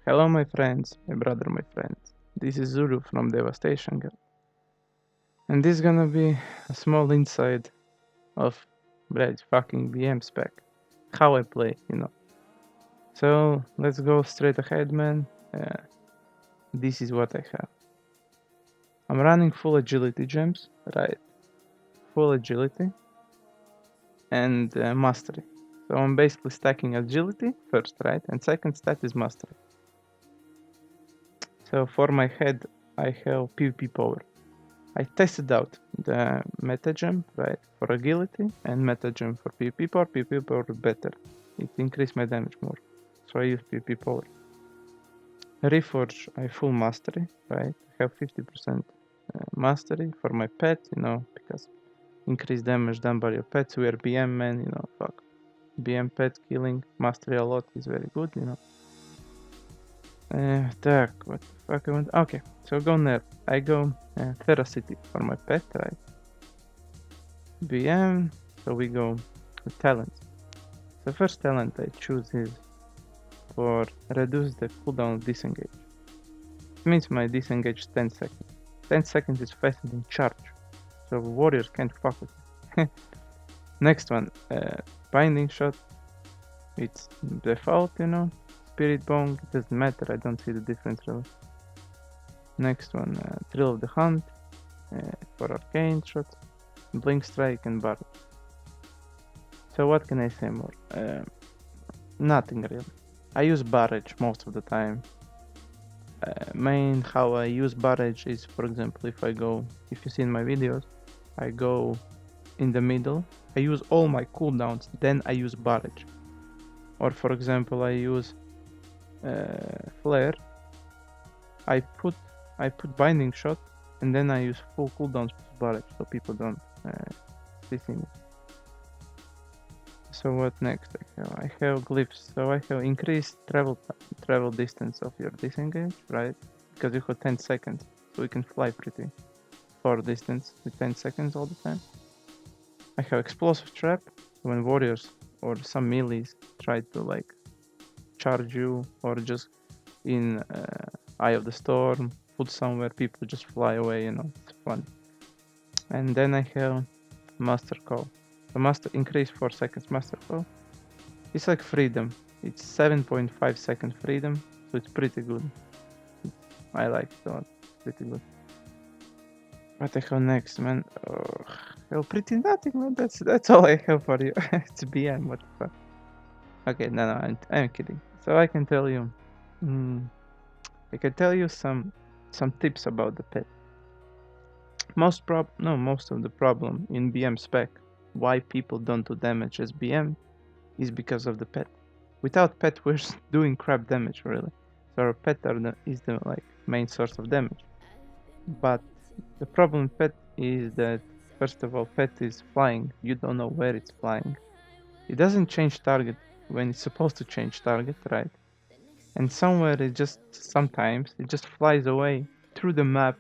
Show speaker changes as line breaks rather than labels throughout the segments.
Hello my friends, my brother, my friends. This is Zulu from Devastation Girl. And this is gonna be a small insight of fucking BM spec. How I play. So let's go straight ahead, man. This is what I have. I'm running full agility gems, right? Full agility and mastery. So I'm basically stacking agility first, right? And second stat is mastery. So for my head, I have PvP power. I tested out the meta gem, right, for agility and meta gem for PvP power. PvP power better. It increased my damage more. So I use PvP power. Reforge, I full mastery, right? I have 50% mastery for my pet, because increased damage done by your pets. We are BM man, fuck. BM pet killing, mastery a lot is very good. Так, what the fuck I want? Okay, so go nerf. I go Ferocity for my pet, right? BM, so we go with talents. The first talent I choose is for reduce the cooldown of disengage. It means my disengage 10 seconds. 10 seconds is faster than charge, so warriors can't fuck with it. Next one, binding shot. It's default. Spirit bone, it doesn't matter, I don't see the difference really. Next one, thrill of the hunt for arcane shot, blink strike and barrage. So what can I say more? Nothing really. I use barrage most of the time. Main how I use barrage is, for example, if you see in my videos, I go in the middle, I use all my cooldowns, then I use barrage. Or for example, I use flare, I put binding shot, and then I use full cooldowns with barrage, so people don't see me. So what next I have glyphs. So I have increased travel distance of your disengage, right? Because you have 10 seconds, so you can fly pretty far distance with 10 seconds all the time. I have explosive trap when warriors or some melees try to charge you, or just in Eye of the Storm, put somewhere, people just fly away, it's fun. And then I have Master Call. The master increase 4 seconds master call. It's like freedom. It's 7.5 second freedom, so it's pretty good. I like it a lot. Pretty good. What I have next, man? Well, pretty nothing, man. That's all I have for you. It's BM. What the fuck? Okay, no, I'm kidding. So I can tell you, I can tell you some tips about the pet. Most of the problem in BM spec, why people don't do damage as BM, is because of the pet. Without pet, we're doing crap damage, really. So our pet is the main source of damage. But the problem with pet is that, first of all, pet is flying. You don't know where it's flying. It doesn't change target when it's supposed to change target, right? And somewhere sometimes it just flies away through the map,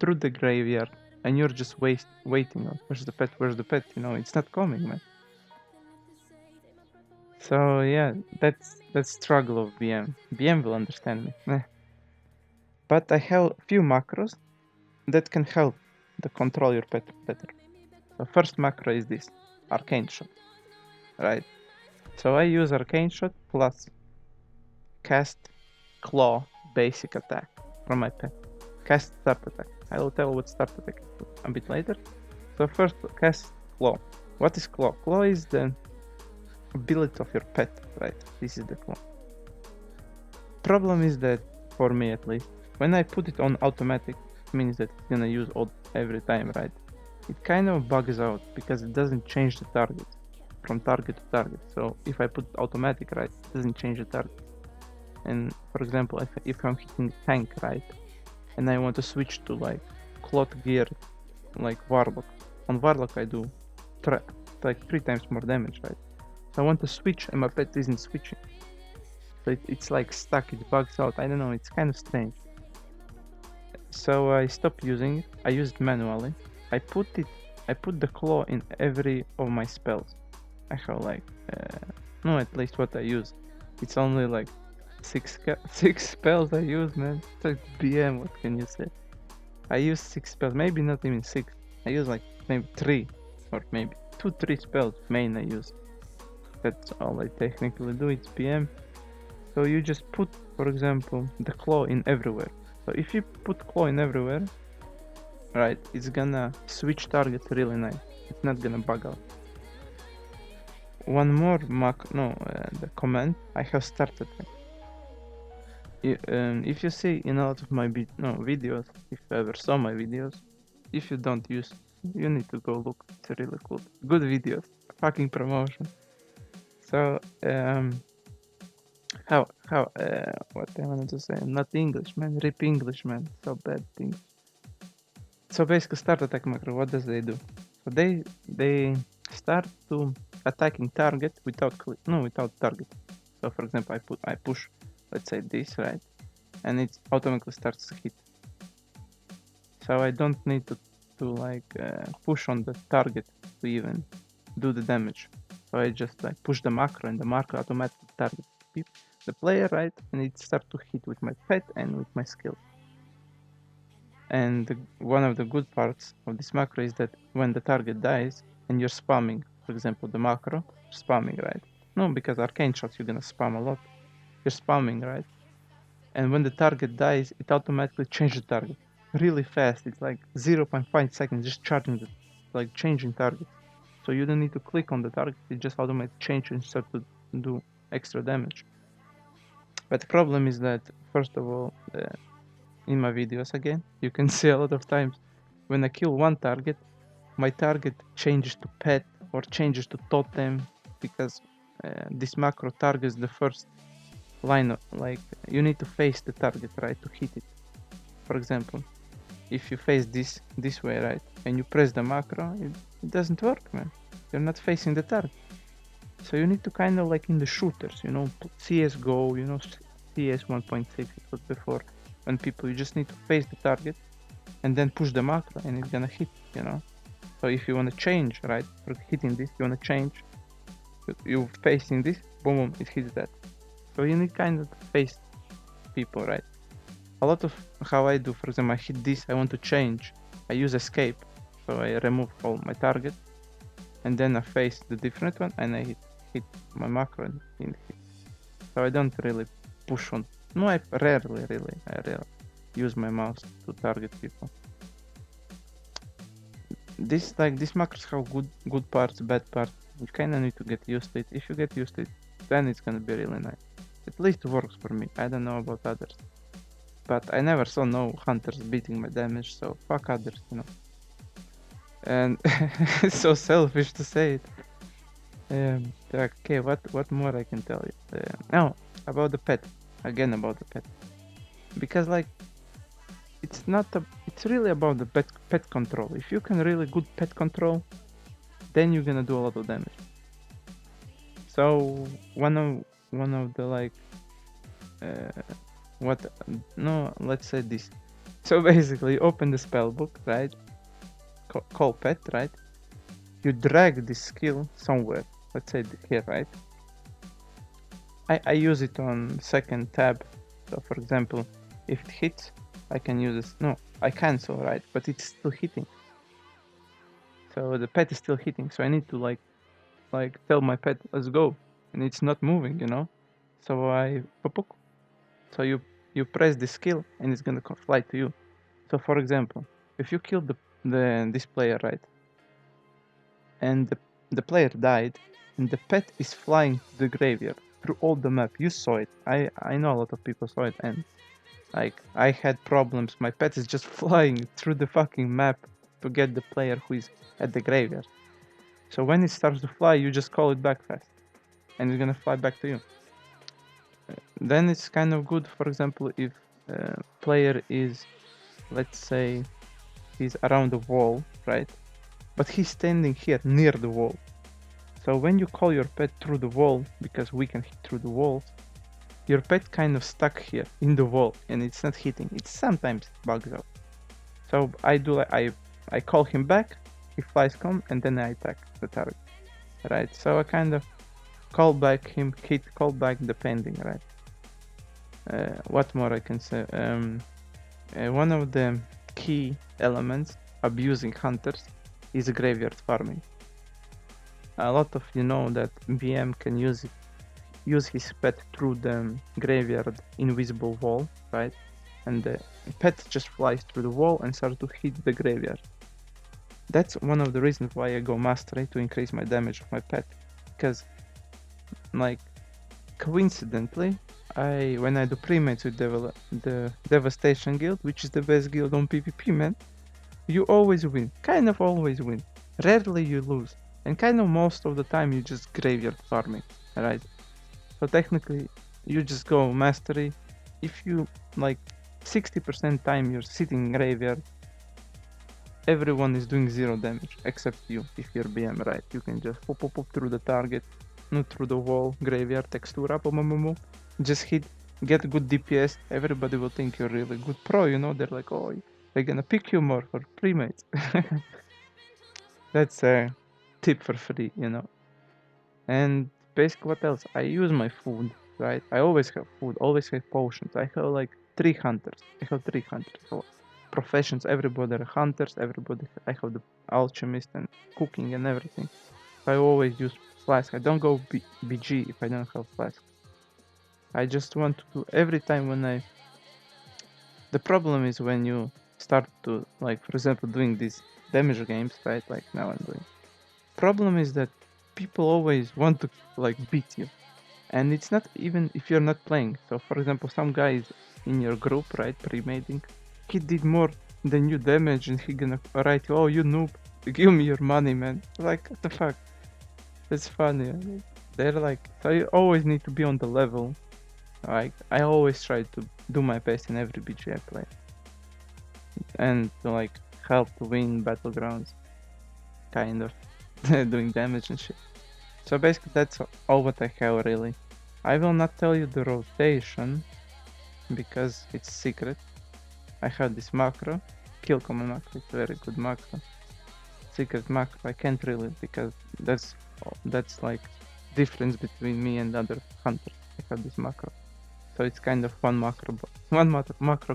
through the graveyard, and you're just waiting. Where's the pet? Where's the pet? It's not coming, man. So yeah, that's struggle of BM. BM will understand me. But I have a few macros that can help to control your pet better. The first macro is this, Arcane Shot, right? So I use Arcane Shot plus cast Claw basic attack from my pet. Cast start attack. I will tell what start attack is a bit later. So first, cast Claw. What is Claw? Claw is the ability of your pet, right? This is the claw. Problem is that, for me at least, when I put it on automatic, it means that it's gonna use every time, right? It kind of bugs out because it doesn't change the target from target to target. So if I put automatic, right, it doesn't change the target. And for example, if I'm hitting tank, right, and I want to switch to cloth gear, like Warlock. On Warlock I do 3 times more damage, right? So I want to switch and my pet isn't switching. So it's stuck, it bugs out. I don't know, it's kind of strange. So I stopped using it. I used it manually. I put the claw in every of my spells. I have at least what I use. It's only six spells I use, man. It's like BM, what can you say? I use 6 spells, maybe not even 6. I use like maybe 3 or maybe 2-3 spells main I use. That's all I technically do, it's PM. So you just put, for example, the claw in everywhere. So if you put claw in everywhere, right, it's gonna switch target really nice. It's not gonna bug out. One more the command I have started. If you see in a lot of my videos, if you ever saw my videos, if you don't use, you need to go look. It's really cool. Good videos. Fucking promotion. So what I wanted to say? Not English, man. Rip English, man. So bad thing. So basically, start attack macro. What does they do? So they start to attacking target without target. So for example, I push, let's say this, right, and it automatically starts to hit. So I don't need to like push on the target to even do the damage. So I just like push the macro, and the macro automatically targets the player, right, and it starts to hit with my pet and with my skill. And one of the good parts of this macro is that when the target dies and you're spamming, for example, the macro, spamming, right? No, because arcane shots you're gonna spam a lot. You're spamming, right? And when the target dies, it automatically changes the target really fast. It's like 0.5 seconds just charging the, like changing target. So you don't need to click on the target, it just automatically changes and start to do extra damage. But the problem is that, first of all, in my videos again, you can see a lot of times when I kill one target, my target changes to pet or changes to totem, because this macro targets the first line of, like, you need to face the target, right, to hit it. For example, if you face this way, right, and you press the macro, it doesn't work, man. You're not facing the target. So you need to kind of like in the shooters, you know, CSGO, you know, CS 1.6, it was before, when people, you just need to face the target and then push the macro and it's gonna hit, you know. So if you want to change, right, for hitting this, you want to change, you facing this, boom, boom, it hits that. So you need kind of to face people, right? A lot of how I do, for example, I hit this, I want to change, I use escape, so I remove all my target, and then I face the different one, and I hit my macro and hit. So I don't really push on. No, I rarely use my mouse to target people. This macros have good parts, bad parts. You kinda need to get used to it. If you get used to it, then it's gonna be really nice. At least it works for me. I don't know about others, but I never saw no hunters beating my damage, so fuck others, you know. And it's so selfish to say it. Okay, what more I can tell you? Now about the pet. Again about the pet, because like it's really about the pet control. If you can really good pet control, then you're gonna do a lot of damage. So one of the like let's say this. So basically, you open the spell book, right? Call pet, right? You drag this skill somewhere. Let's say here, right? I use it on second tab. So for example, if it hits, I can use this. No, I cancel, right? But it's still hitting. So the pet is still hitting. So I need to like tell my pet, let's go, and it's not moving, you know. So so you press the skill and it's gonna fly to you. So for example, if you kill this player, right, and the player died, and the pet is flying to the graveyard through all the map. You saw it. I know a lot of people saw it, and like I had problems. My pet is just flying through the fucking map to get the player who is at the graveyard. So when it starts to fly, you just call it back fast, and it's gonna fly back to you. Then it's kind of good, for example, if player is, let's say, he's around the wall, right? But he's standing here near the wall. So when you call your pet through the wall, because we can hit through the walls, your pet kind of stuck here in the wall and it's not hitting. It sometimes bugs out. So I call him back, he flies come, and then I attack the target, right? So I kind of call back him, hit, call back, depending, right? What more I can say? One of the key elements abusing hunters is graveyard farming. A lot of you know that BM can use his pet through the graveyard invisible wall, right? And the pet just flies through the wall and starts to hit the graveyard. That's one of the reasons why I go mastery, to increase my damage of my pet, because like coincidentally, when I do pre-mates with the Devastation guild, which is the best guild on PvP, man, you always win. Kind of always win. Rarely you lose. And kind of most of the time you just graveyard farming, right? So technically you just go mastery. If you like 60% time you're sitting graveyard, everyone is doing 0 damage except you. If you're BM, right? You can just pop through the target, not through the wall, graveyard, textura, just hit, get good DPS. Everybody will think you're really good pro, you know? They're like, oh, they're gonna pick you more for pre-mates. That's a tip for free, you know? And basically, what else? I use my food, right? I always have food, always have potions. I have like 3 hunters. I have 3 hunters. So professions, everybody are hunters, everybody. I have the alchemist and cooking and everything. I always use flask. I don't go BG if I don't have flask. I just want to do every time when I. The problem is when you start to, like, for example, doing these damage games, right? Like now I'm doing. Problem is that people always want to like beat you, and it's not even if you're not playing. So for example, some guy is in your group, right, pre-mating, he did more than you damage and he gonna write you, oh, you noob, give me your money, man. Like, what the fuck? That's funny. They're like, so you always need to be on the level. Like, I always try to do my best in every BG I play, and to like help to win battlegrounds, kind of doing damage and shit. So basically that's all what I have really. I will not tell you the rotation because it's secret. I have this macro, kill command macro, it's a very good macro. Secret macro, I can't really because that's like difference between me and other hunters. I have this macro. So it's kind of one macro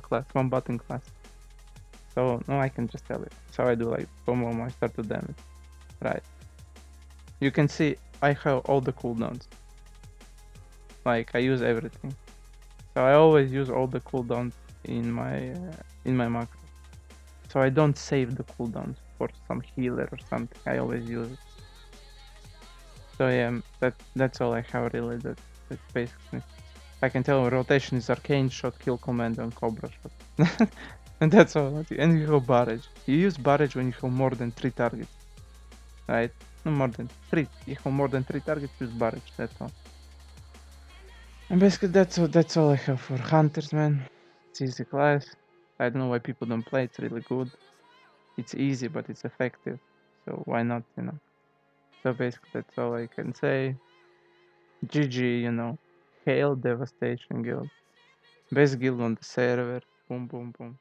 class, one button class. So no, I can just tell it. So I do like boom, I start to damage. Right. You can see I have all the cooldowns. Like I use everything. So I always use all the cooldowns in my macro. So I don't save the cooldowns for some healer or something. I always use it. So yeah, that's all I have really. That's basically. I can tell rotation is arcane shot, kill command, and cobra shot. And that's all. And you have barrage. You use barrage when you have more than 3 targets. Right? No more than 3. You have more than 3 targets, use barrage. That's all. And basically that's all I have for hunters, man. It's easy class. I don't know why people don't play. It's really good. It's easy, but it's effective. So why not, you know? So basically that's all I can say. GG, you know. Hail Devastation Guild. Best guild on the server. Boom, boom, boom.